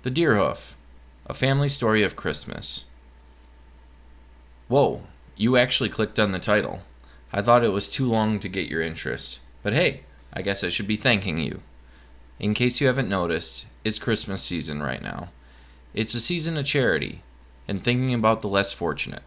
The Deer Hoof, a family story of Christmas. Whoa, you actually clicked on the title. I thought it was too long to get your interest. But hey, I guess I should be thanking you. In case you haven't noticed, it's Christmas season right now. It's a season of charity and thinking about the less fortunate.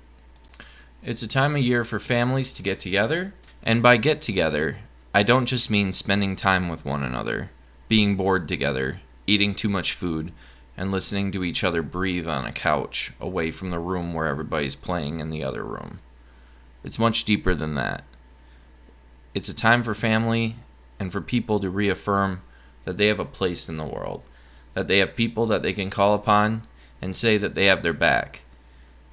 It's a time of year for families to get together, and by get together, I don't just mean spending time with one another, being bored together, eating too much food, and listening to each other breathe on a couch away from the room where everybody's playing in the other room. It's much deeper than that. It's a time for family and for people to reaffirm that they have a place in the world, that they have people that they can call upon and say that they have their back.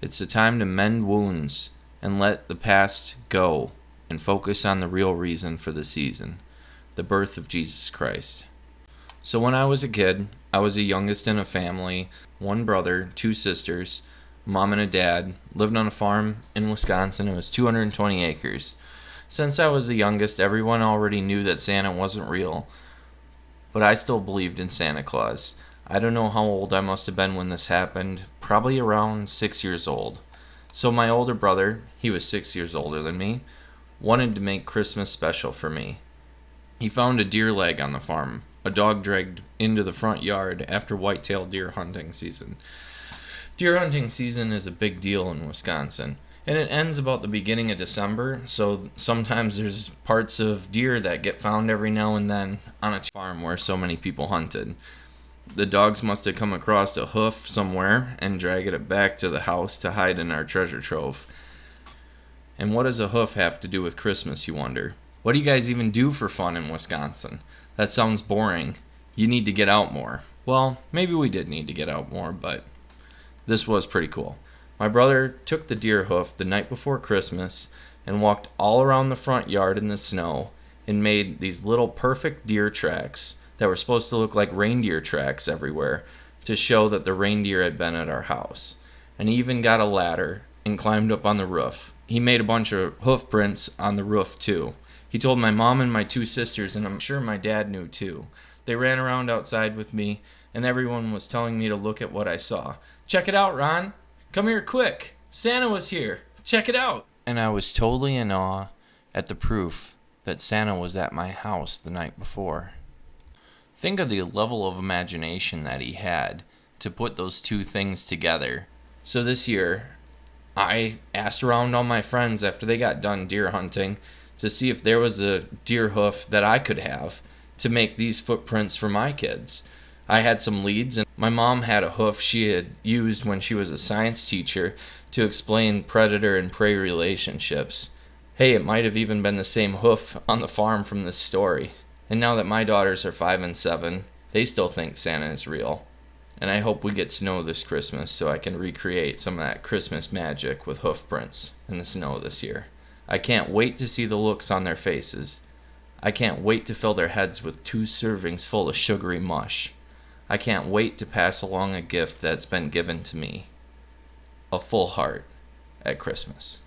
It's a time to mend wounds and let the past go and focus on the real reason for the season, the birth of Jesus Christ. So when I was a kid, I was the youngest in a family, one brother, two sisters, a mom and a dad, lived on a farm in Wisconsin. It was 220 acres. Since I was the youngest, everyone already knew that Santa wasn't real, but I still believed in Santa Claus. I don't know how old I must have been when this happened, probably around 6 years old. So my older brother, he was 6 years older than me, wanted to make Christmas special for me. He found a deer leg on the farm, a dog dragged into the front yard after white-tailed deer hunting season. Deer hunting season is a big deal in Wisconsin, and it ends about the beginning of December, so sometimes there's parts of deer that get found every now and then on a farm where so many people hunted. The dogs must have come across a hoof somewhere and dragged it back to the house to hide in our treasure trove. And what does a hoof have to do with Christmas, you wonder? What do you guys even do for fun in Wisconsin? That sounds boring. You need to get out more. Well, maybe we did need to get out more, but this was pretty cool. My brother took the deer hoof the night before Christmas and walked all around the front yard in the snow and made these little perfect deer tracks that were supposed to look like reindeer tracks everywhere to show that the reindeer had been at our house. And he even got a ladder and climbed up on the roof. He made a bunch of hoof prints on the roof too. He told my mom and my two sisters, and I'm sure my dad knew too. They ran around outside with me, and everyone was telling me to look at what I saw. Check it out, Ron. Come here quick. Santa was here. Check it out. And I was totally in awe at the proof that Santa was at my house the night before. Think of the level of imagination that he had to put those two things together. So this year, I asked around all my friends after they got done deer hunting to see if there was a deer hoof that I could have to make these footprints for my kids. I had some leads, and my mom had a hoof she had used when she was a science teacher to explain predator and prey relationships. Hey, it might have even been the same hoof on the farm from this story. And now that my daughters are 5 and 7, they still think Santa is real. And I hope we get snow this Christmas so I can recreate some of that Christmas magic with hoof prints in the snow this year. I can't wait to see the looks on their faces. I can't wait to fill their heads with 2 servings full of sugary mush. I can't wait to pass along a gift that's been given to me. A full heart at Christmas.